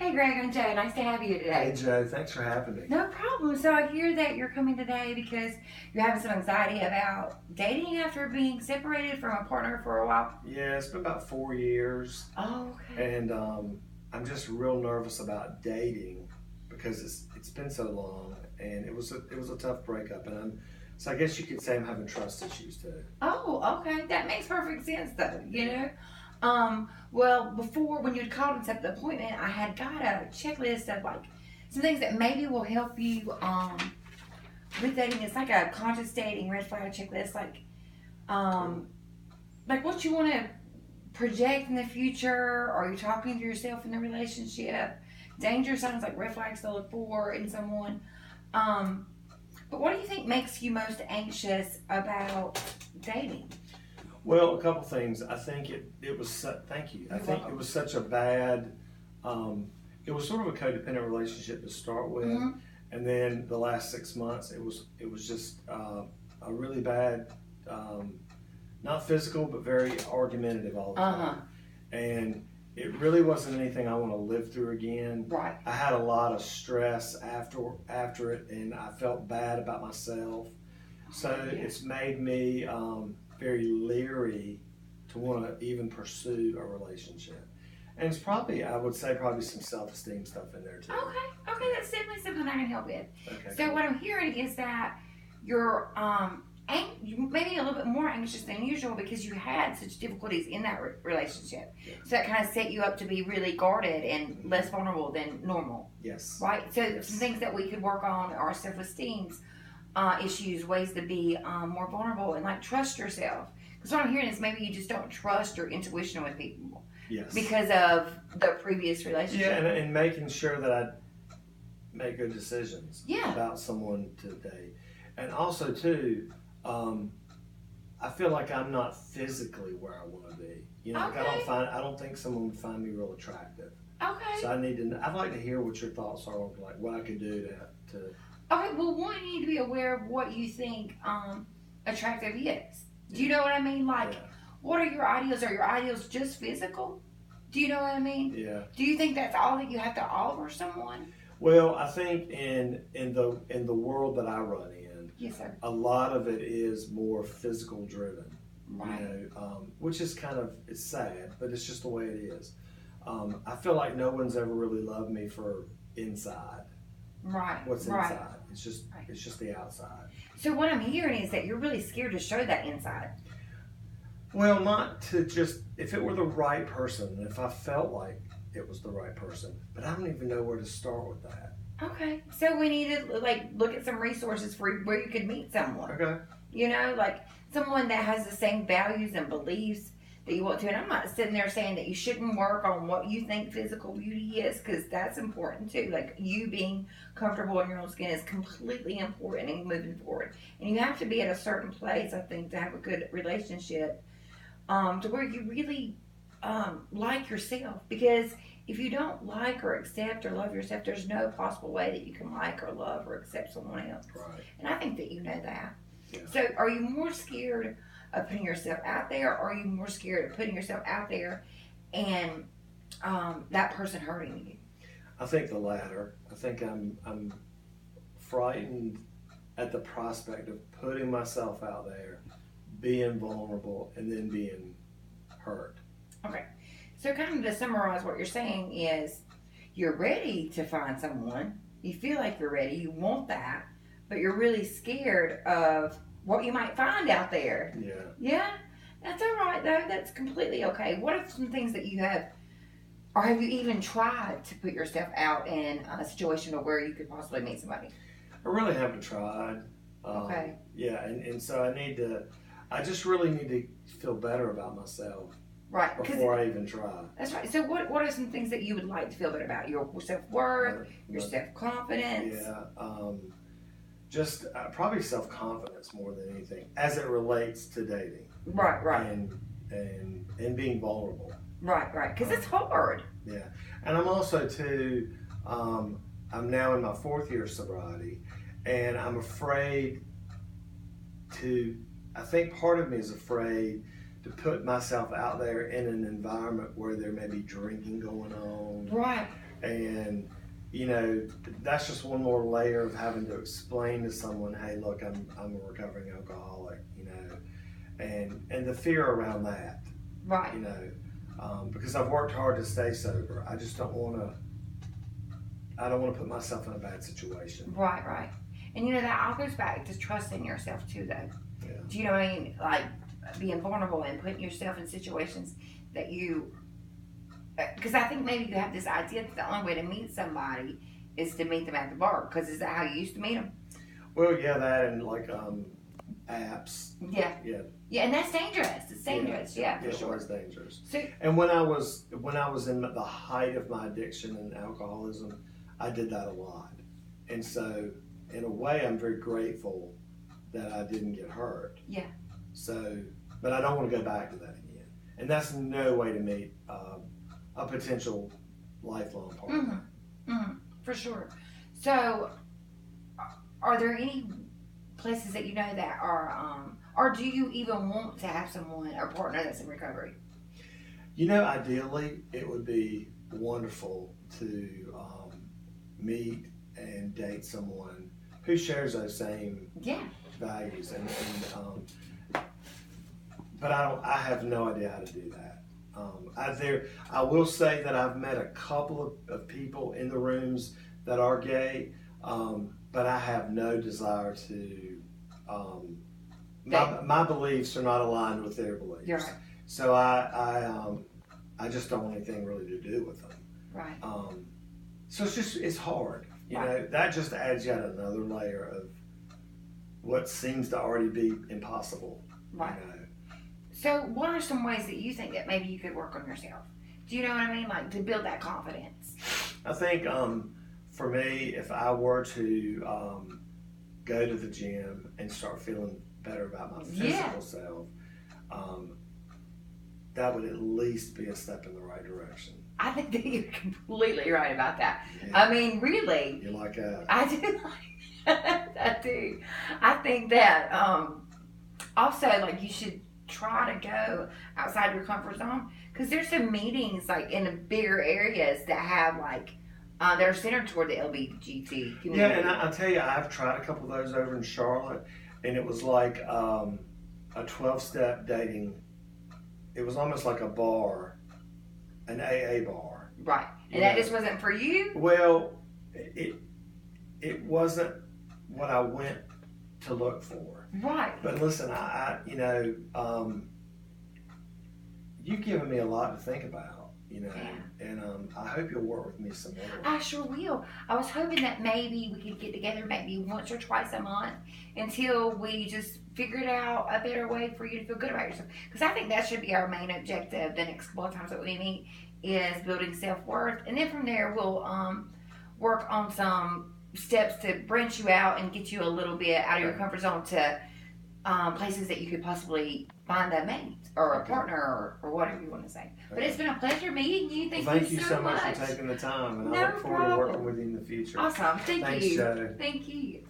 Hey Greg, I'm Joe. Nice to have you Hey today. Joe, thanks for having me. No problem. So I hear that you're coming today because you're having some anxiety about dating after being separated from a partner for a while. Yeah, it's been about 4 years, Oh, okay. and I'm just real nervous about dating because it's been so long, and it was a tough breakup, and I guess you could say I'm having trust issues too. Oh, okay. That makes perfect sense though, you know? Well, before when you'd called and set the appointment, I had got a checklist of like some things that maybe will help you with dating. It's like a conscious dating red flag checklist, um like what you want to project in the future? Are you talking to yourself in the relationship? Danger signs like red flags to look for in someone. Um, but what do you think makes you most anxious about dating? Well, a couple things. I think it was thank you. I You're think it welcome. was such a bad. Um, it was sort of a codependent relationship to start with, Mm-hmm. and then the last 6 months it was just a really bad. Um, Not physical, but very argumentative all the Uh huh. time. And it really wasn't anything I want to live through again. Right. I had a lot of stress after it, and I felt bad about myself. So Yeah. it's made me very leery to want to even pursue a relationship. And it's probably, I would say, probably some self-esteem stuff in there too. Okay. Okay. That's definitely something I can help with. Okay, So cool. what I'm hearing is that you're you maybe a little bit more anxious than usual because you had such difficulties in that relationship. Yeah. So that kind of set you up to be really guarded and less vulnerable than normal, Yes. right? So Yes. some things that we could work on are self-esteem issues, ways to be more vulnerable and like trust yourself. Because what I'm hearing is maybe you just don't trust your intuition with people Yes. because of the previous relationship. Yeah, and making sure that I make good decisions Yeah. about someone to date. And also too, I feel like I'm not physically where I want to be. You know, like Okay. I don't think someone would find me real attractive. Okay. So I'd like to hear what your thoughts are on like what I could do to Okay, well, one, you need to be aware of what you think attractive is. Do you know what I mean? Like, yeah, what are your ideals? Are your ideals just physical? Do you know what I mean? yeah. Do you think that's all that you have to offer someone? Well, I think in the world that I run in, Yes, sir. a lot of it is more physical driven. Right. You know, which is it's sad, but it's just the way it is. I feel like no one's ever really loved me for inside. Right. What's Right. inside? It's just the outside. So what I'm hearing is that you're really scared to show that inside. Well, not to just if it were the right person, if I felt like it was the right person, but I don't even know where to start with that. Okay. So we need to like look at some resources for where you could meet someone. Okay. You know, like someone that has the same values and beliefs that you want to. And I'm not sitting there saying that you shouldn't work on what you think physical beauty is, because that's important too. Like you being comfortable in your own skin is completely important in moving forward. And you have to be at a certain place, I think, to have a good relationship, to where you really like yourself. Because if you don't like or accept or love yourself, there's no possible way that you can like or love or accept someone else. Right. And I think that you know that. Yeah. So are you more scared of putting yourself out there, or are you more scared of putting yourself out there and that person hurting you? I think the latter. I think I'm frightened at the prospect of putting myself out there, being vulnerable, and then being hurt. Okay. So kind of to summarize what you're saying is you're ready to find someone. You feel like you're ready. You want that, but you're really scared of what you might find out there. Yeah. Yeah? That's all right, though. That's completely okay. What are some things that you have, or have you even tried to put yourself out in a situation where you could possibly meet somebody? I really haven't tried. Okay. Yeah, and so I just really need to feel better about myself Right. 'Cause before I even try. that's right. So what are some things that you would like to feel better about? Your self-worth, your But, self-confidence? yeah, just probably self-confidence more than anything as it relates to dating Right, right, and being vulnerable. right. Because it's hard. Yeah, and I'm also too. I'm now in my 4th year of sobriety, and I'm afraid to. I think part of me is afraid to put myself out there in an environment where there may be drinking going on, Right. And, you know, that's just one more layer of having to explain to someone, hey, look, I'm a recovering alcoholic, you know, and the fear around that, Right. you know, because I've worked hard to stay sober. I just don't want to. I don't want to put myself in a bad situation. Right, right. And you know, that all goes back to trusting yourself too, though. Yeah. Do you know what I mean? Like being vulnerable and putting yourself in situations that you, because I think maybe you have this idea that the only way to meet somebody is to meet them at the bar. Because is that how you used to meet them? Well, yeah, that and like apps. Yeah. Yeah. Yeah, and that's dangerous. It's dangerous. Yeah, for It sure. was dangerous. So, And when I was in the height of my addiction and alcoholism, I did that a lot. And so, in a way, I'm very grateful that I didn't get hurt. Yeah. So, but I don't want to go back to that again. And that's no way to meet a potential lifelong partner. For sure. So, are there any places that you know that are, or do you even want to have someone, a partner that's in recovery? You know, ideally, it would be wonderful to meet and date someone who shares those same Yeah. values, but I have no idea how to do that. I will say that I've met a couple of people in the rooms that are gay, but I have no desire to. My beliefs are not aligned with their beliefs. You're right. So I just don't want anything really to do with them. Right. So it's hard. You Right. know, that just adds yet another layer of what seems to already be impossible. Right. You know? So, what are some ways that you think that maybe you could work on yourself? Do you know what I mean? Like to build that confidence. I think for me, if I were to go to the gym and start feeling better about my physical self, that would at least be a step in the right direction. I think that you're completely right about that. Yeah. I mean, really. You like that? I do like that. I do. I think that also, like, you should try to go outside your comfort zone because there's some meetings, like, in the bigger areas that have, like, that are centered toward the LGBT community. Yeah, and I'll tell you, I've tried a couple of those over in Charlotte, and it was like a 12-step dating. It was almost like a bar, an AA bar. Right. And that just wasn't for you? Well, it wasn't what I went to look for. Right. But listen, I you know, you've given me a lot to think about, you know, and I hope you'll work with me some more. I sure will. I was hoping that maybe we could get together maybe once or twice a month until we just figured out a better way for you to feel good about yourself. Because I think that should be our main objective the next couple of times that we meet is building self-worth. And then from there, we'll work on some steps to branch you out and get you a little bit out of your comfort zone to places that you could possibly find a mate or a partner or whatever you want to say. But it's been a pleasure meeting you. Thank you so much for taking the time, and I look forward to working with you in the future. Awesome. Thank Thanks, you. Joe. Thank you.